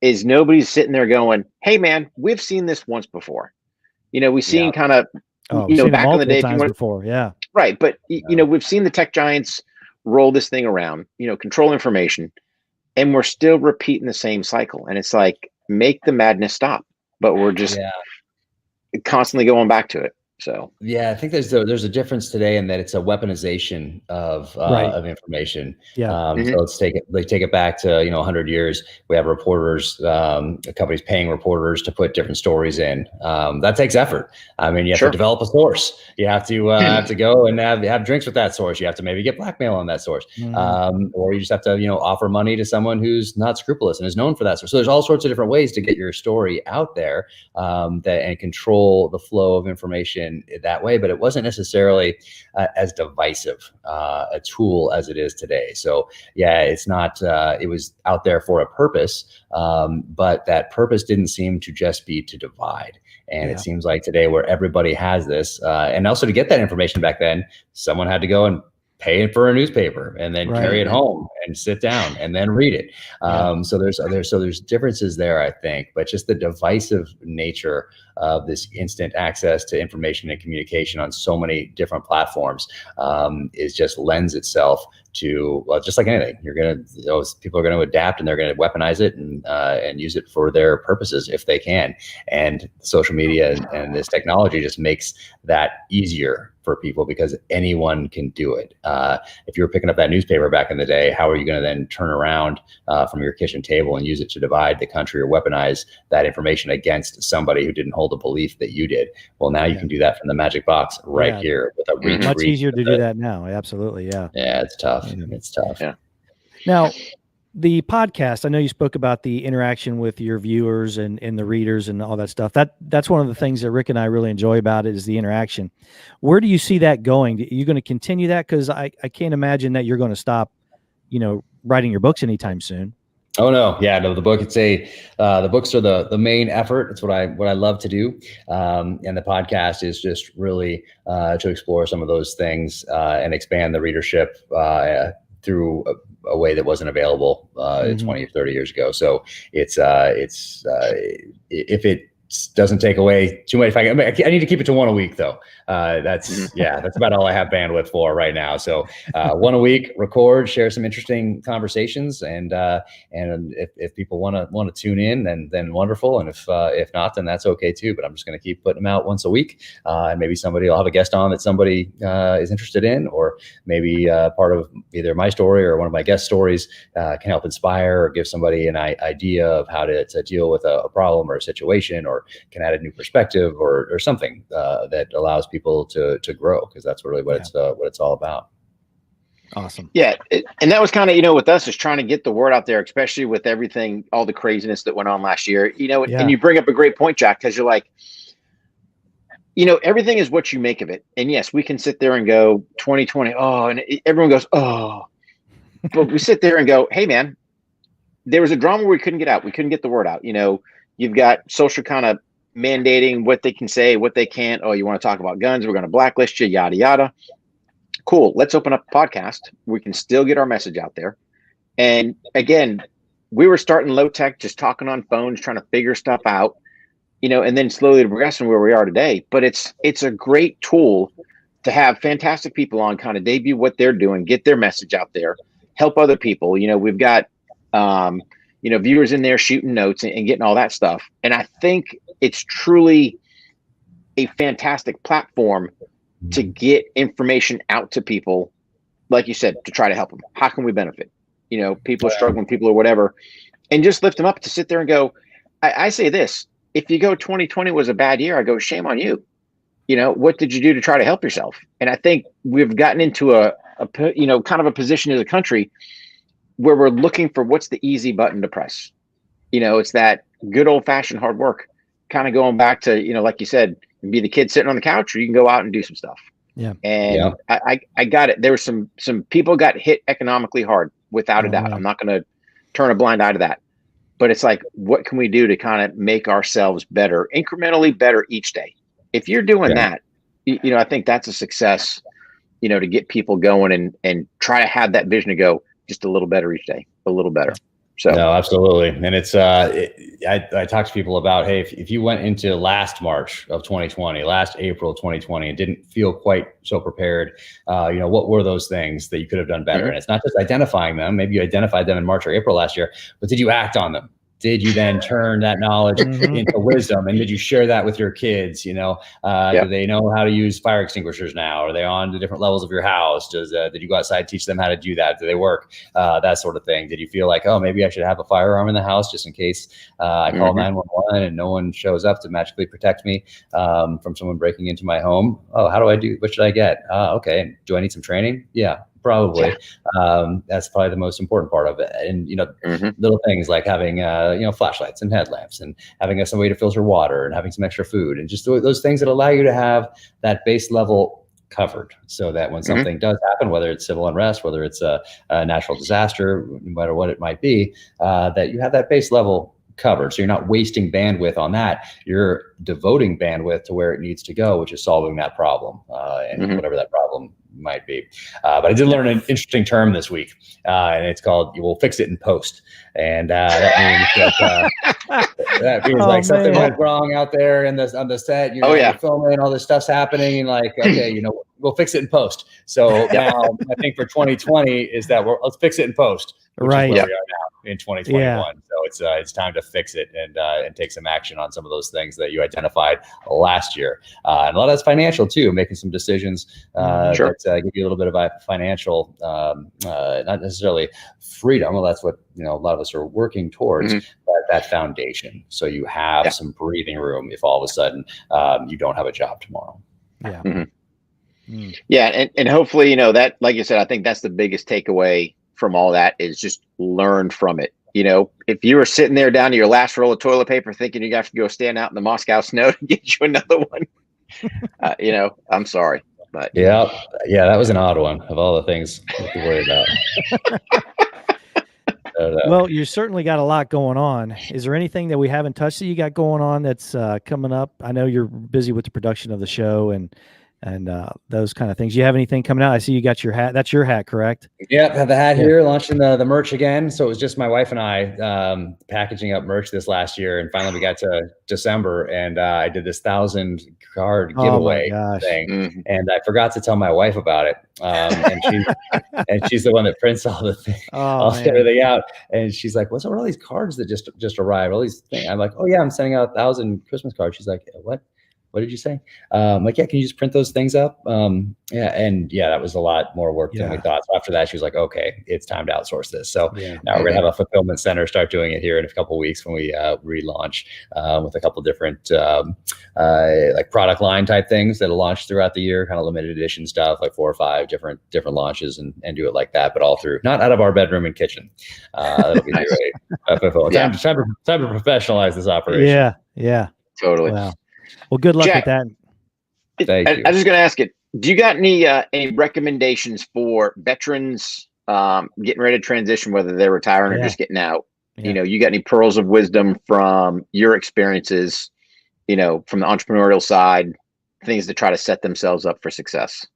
Is nobody's sitting there going, "Hey, man, we've seen this once before." You know, we've seen kind of, you know, back in the day, before, right. But you know, we've seen the tech giants roll this thing around, you know, control information, and we're still repeating the same cycle. And it's like, make the madness stop, but we're just constantly going back to it. So I think there's a difference today in that it's a weaponization of information. So they take it back to, you know, 100 years. We have reporters, companies paying reporters to put different stories in. That takes effort. I mean, you have to develop a source. You have to go and have drinks with that source. You have to maybe get blackmail on that source, or you just have to, you know, offer money to someone who's not scrupulous and is known for that source. So there's all sorts of different ways to get your story out there, and control the flow of information that way, but it wasn't necessarily as divisive a tool as it is today. So it's not, it was out there for a purpose, but that purpose didn't seem to just be to divide. And it seems like today, where everybody has this, and also to get that information back then, someone had to go and pay for a newspaper and then carry it home and sit down and then read it. So there's differences there, I think, but just the divisive nature of this instant access to information and communication on so many different platforms is just lends itself to, well, just like anything, people are going to adapt, and they're going to weaponize it and use it for their purposes if they can. And social media and this technology just makes that easier for people, because anyone can do it. If you were picking up that newspaper back in the day, how are you going to then turn around from your kitchen table and use it to divide the country or weaponize that information against somebody who didn't hold a belief that you did? Well, now you can do that from the magic box here with a reach. Much easier to do that now. Absolutely. Yeah, it's tough. It's tough. Now, the podcast, I know you spoke about the interaction with your viewers and the readers and all that stuff. That's one of the things that Rick and I really enjoy about it, is the interaction. Where do you see that going? Are you going to continue that? Because I can't imagine that you're going to stop, you know, writing your books anytime soon. Oh no, yeah, no. The book, the books are the main effort. It's what I love to do, and the podcast is just really to explore some of those things and expand the readership through a way that wasn't available 20 or 30 years ago. So it's if it doesn't take away too much. I need to keep it to one a week though. That's about all I have bandwidth for right now. So one a week, record, share some interesting conversations, and if people want to tune in, then wonderful, and if not, then that's okay too. But I'm just going to keep putting them out once a week, and maybe somebody will have a guest on that somebody is interested in, or maybe part of either my story or one of my guest stories can help inspire or give somebody an idea of how to deal with a problem or a situation, or can add a new perspective or something that allows people to grow, because that's really what it's all about. Awesome. Yeah. And that was kind of, with us, is trying to get the word out there, especially with everything, all the craziness that went on last year, and you bring up a great point, Jack, because you're like, everything is what you make of it. And yes, we can sit there and go 2020. Oh, and everyone goes, oh, but we sit there and go, hey man, there was a drama where we couldn't get out. We couldn't get the word out. You've got social kind of mandating what they can say, what they can't. Oh, you want to talk about guns? We're going to blacklist you, yada, yada. Cool. Let's open up a podcast. We can still get our message out there. And again, we were starting low tech, just talking on phones, trying to figure stuff out, and then slowly progressing where we are today. But it's a great tool to have fantastic people on, kind of debut what they're doing, get their message out there, help other people. We've got, viewers in there shooting notes and getting all that stuff. And I think it's truly a fantastic platform to get information out to people, like you said, to try to help them. How can we benefit? People are struggling, people or whatever, and just lift them up to sit there and go, I say this, if you go 2020 was a bad year, I go, shame on you. What did you do to try to help yourself? And I think we've gotten into a kind of a position as a country where we're looking for what's the easy button to press. It's that good old fashioned hard work, kind of going back to, like you said, be the kid sitting on the couch, or you can go out and do some stuff. Yeah. And I got it. There were some people got hit economically hard, without a doubt. I'm not going to turn a blind eye to that, but it's like, what can we do to kind of make ourselves better, incrementally better each day? If you're doing that, I think that's a success, to get people going and try to have that vision to go just a little better each day, a little better. So no, absolutely. And it's, I talk to people about, hey, if you went into last March of 2020, last April of 2020, and didn't feel quite so prepared, what were those things that you could have done better? And it's not just identifying them. Maybe you identified them in March or April last year, but did you act on them? Did you then turn that knowledge into wisdom? And did you share that with your kids? Do they know how to use fire extinguishers now? Are they on the different levels of your house? Did you go outside and teach them how to do that? Do they work? That sort of thing. Did you feel like, oh, maybe I should have a firearm in the house just in case I call 911 and no one shows up to magically protect me from someone breaking into my home? Oh, how do I do? What should I get? Okay. Do I need some training? Yeah. Probably. That's probably the most important part of it. And, little things like having, flashlights and headlamps, and having somebody to filter water, and having some extra food, and just those things that allow you to have that base level covered, so that when something does happen, whether it's civil unrest, whether it's a natural disaster, no matter what it might be, that you have that base level covered. So you're not wasting bandwidth on that. You're devoting bandwidth to where it needs to go, which is solving that problem, and whatever that problem might be. But I did learn an interesting term this week, and it's called, you will fix it in post. And that means like something went wrong out there on the set. You're filming, all this stuff's happening, and like, okay, we'll fix it in post. So now I think for 2020 is that let's fix it in post. Right. Where we are now in 2021. So it's time to fix it and take some action on some of those things that you identified last year. And a lot of that's financial too, making some decisions that give you a little bit of a financial, not necessarily freedom. Well, that's what a lot of us are working towards, but that foundation. So you have some breathing room if all of a sudden you don't have a job tomorrow. Yeah. Yeah, and hopefully that, like you said, I think that's the biggest takeaway from all that, is just learn from it. If you were sitting there down to your last roll of toilet paper thinking you have to go stand out in the Moscow snow to get you another one, I'm sorry. But yeah, that was an odd one of all the things to worry about. Well, you certainly got a lot going on. Is there anything that we haven't touched that you got going on that's coming up? I know you're busy with the production of the show and those kind of things. You have anything coming out? I see you got your hat. That's your hat, correct? Yep, have the hat here, launching the merch again. So it was just my wife and I packaging up merch this last year, and finally we got to December, and I did this 1,000 card giveaway thing, and I forgot to tell my wife about it. And she's the one that prints all the things, everything out. And she's like, "What's all these cards that just arrived? All these things." I'm like, "Oh yeah, I'm sending out 1,000 Christmas cards." She's like, "What? What did you say?" Like, "Yeah, can you just print those things up?" That was a lot more work than we thought. So after that, she was like, "Okay, it's time to outsource this." So now we're gonna have a fulfillment center start doing it here in a couple of weeks when we relaunch with a couple different like product line type things that'll launch throughout the year, kind of limited edition stuff, like 4 or 5 different launches, and do it like that, but all through, not out of our bedroom and kitchen. That'll be great. Time to professionalize this operation. Yeah, totally. Wow. Well, good luck with that. Thank you. I was just going to ask it. Do you got any recommendations for veterans getting ready to transition, whether they're retiring or just getting out? You know, you got any pearls of wisdom from your experiences, you know, from the entrepreneurial side, things to try to set themselves up for success?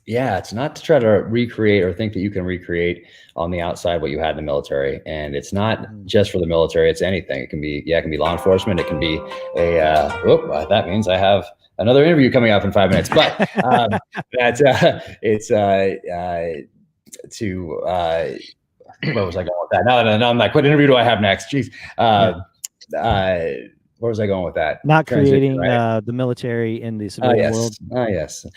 Yeah, it's not to try to recreate or think that you can recreate on the outside what you had in the military. And it's not just for the military, it's anything. It can be law enforcement. It can be that means I have another interview coming up in 5 minutes. But where was I going with that? Now I'm like, what interview do I have next? Jeez. Where was I going with that? Not creating the military in the civilian world. So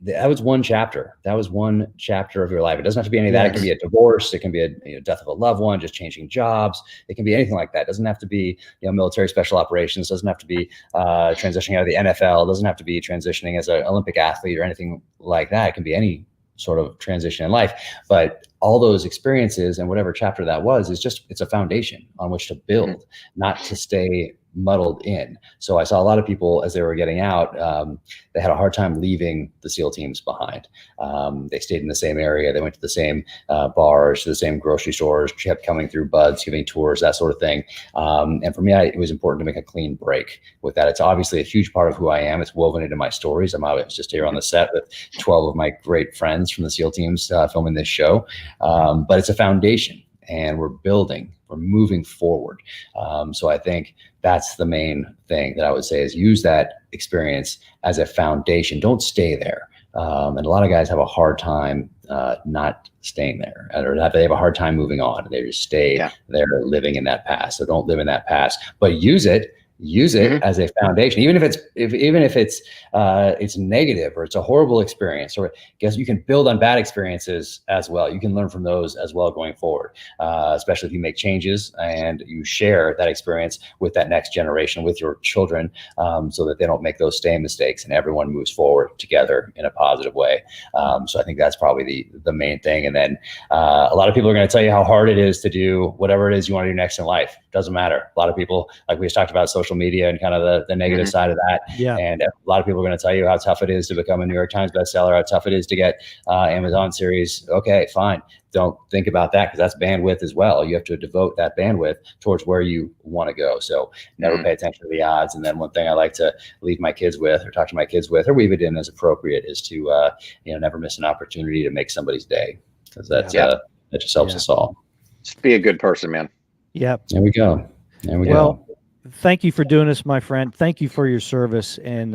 that was one chapter. That was one chapter of your life. It doesn't have to be any of that. It can be a divorce. It can be a death of a loved one, just changing jobs. It can be anything like that. It doesn't have to be military special operations. It doesn't have to be transitioning out of the NFL. It doesn't have to be transitioning as an Olympic athlete or anything like that. It can be any sort of transition in life. But all those experiences and whatever chapter that was it's a foundation on which to build, not to stay muddled in. So I saw a lot of people as they were getting out, they had a hard time leaving the SEAL teams behind. They stayed in the same area. They went to the same bars, to the same grocery stores, kept coming through buds, giving tours, that sort of thing. And for me, it was important to make a clean break with that. It's obviously a huge part of who I am. It's woven into my stories. I was just here on the set with 12 of my great friends from the SEAL teams filming this show. But it's a foundation, and we're building, we're moving forward. So I think that's the main thing that I would say is use that experience as a foundation. Don't stay there. And a lot of guys have a hard time not staying there, or they have a hard time moving on. They just stay there living in that past. So don't live in that past, but use it as a foundation, even if it's negative or it's a horrible experience, or guess you can build on bad experiences as well. You can learn from those as well going forward, especially if you make changes and you share that experience with that next generation, with your children, so that they don't make those same mistakes and everyone moves forward together in a positive way. So I think that's probably the main thing. And then a lot of people are going to tell you how hard it is to do whatever it is you want to do next in life. Doesn't matter. A lot of people, like we just talked about, social media and kind of the negative side of that. And a lot of people are going to tell you how tough it is to become a New York Times bestseller, how tough it is to get Amazon series. Okay, fine. Don't think about that, because that's bandwidth as well. You have to devote that bandwidth towards where you want to go. So never pay attention to the odds. And then one thing I like to leave my kids with, or talk to my kids with, or weave it in as appropriate, is to never miss an opportunity to make somebody's day, because that just helps us all. Just be a good person, man. Yep. There we go. Well, thank you for doing this, my friend. Thank you for your service. And,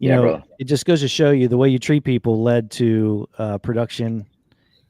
it just goes to show you the way you treat people led to production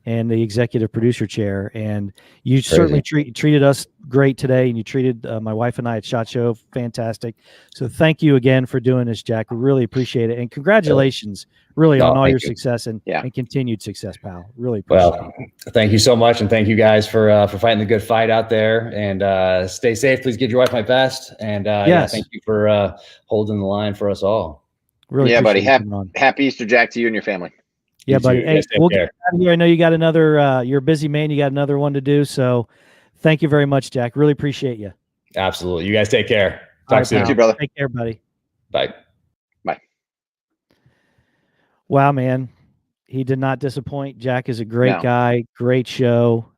and the executive producer chair. And you certainly treated us great today. And you treated my wife and I at SHOT Show fantastic. So thank you again for doing this, Jack. We really appreciate it. And congratulations on all your success and continued success, pal. Really appreciate it. Thank you so much. And thank you guys for fighting the good fight out there, and stay safe. Please give your wife my best. And thank you for holding the line for us all. Really, buddy. Happy Easter, Jack, to you and your family. Yeah, buddy. Hey, we'll get out of here. I know you got another, you're a busy man. You got another one to do. So thank you very much, Jack. Really appreciate you. Absolutely. You guys take care. Talk soon. You too, brother. Take care, buddy. Bye. Bye. Wow, man. He did not disappoint. Jack is a great No. guy, great show,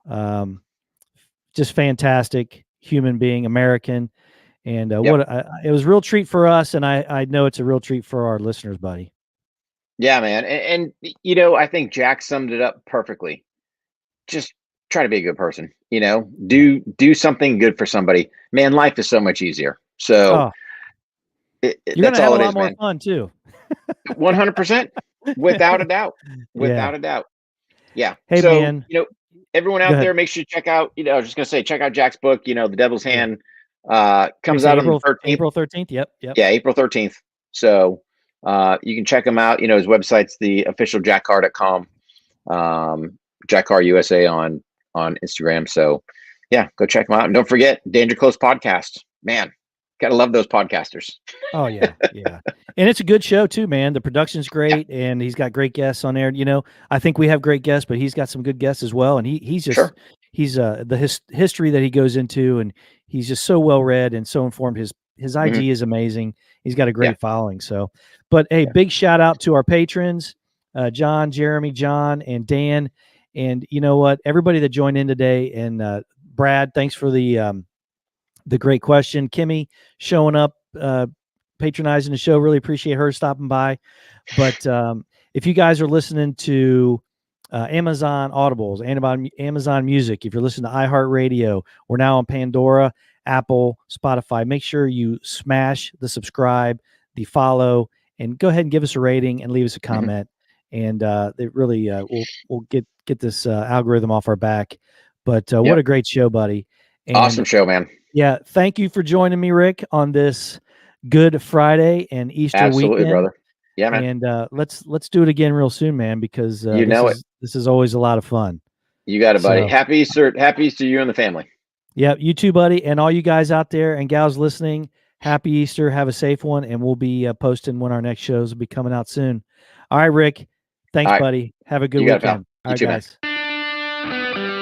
just fantastic human being, American, and it was a real treat for us, and I know it's a real treat for our listeners, buddy. Yeah, man, and I think Jack summed it up perfectly. Just try to be a good person. Do something good for somebody. Man, life is so much easier. So you're that's gonna have all a it lot is, more man. fun too. 100%, without a doubt, without a doubt. Yeah. Hey, so man. everyone out there, make sure you check out. I was just gonna say, check out Jack's book. The Devil's Hand comes out on the 13th. April 13th. Yep. Yeah, April 13th. So you can check him out. His website's the official jackcarr.com. Jack Carr USA on Instagram. So yeah, go check him out. And don't forget Danger Close podcast. Man, gotta love those podcasters. Oh yeah, yeah. And it's a good show too, man. The production's great, and he's got great guests on there. I think we have great guests, but he's got some good guests as well. And he's just he's the history that he goes into, and he's just so well read and so informed. His IG is amazing. He's got a great following. So, but hey, big shout out to our patrons, John, Jeremy, John, and Dan. And you know what? Everybody that joined in today, and Brad, thanks for the great question. Kimmy showing up, patronizing the show. Really appreciate her stopping by. But if you guys are listening to Amazon Audibles, Amazon Music, if you're listening to iHeartRadio, we're now on Pandora, Apple, Spotify. Make sure you smash the subscribe, the follow, and go ahead and give us a rating and leave us a comment. And it really will get this algorithm off our back. But what a great show, buddy. And, awesome show, man. Yeah. Thank you for joining me, Rick, on this Good Friday and Easter weekend. Brother. Yeah, man. And let's do it again real soon, man, because this is always a lot of fun. You got it, buddy. So, happy Easter to you and the family. Yeah, you too, buddy. And all you guys out there and gals listening, happy Easter. Have a safe one. And we'll be posting when our next shows will be coming out soon. All right, Rick. Thanks, buddy. Have a good weekend. All right, guys. Man.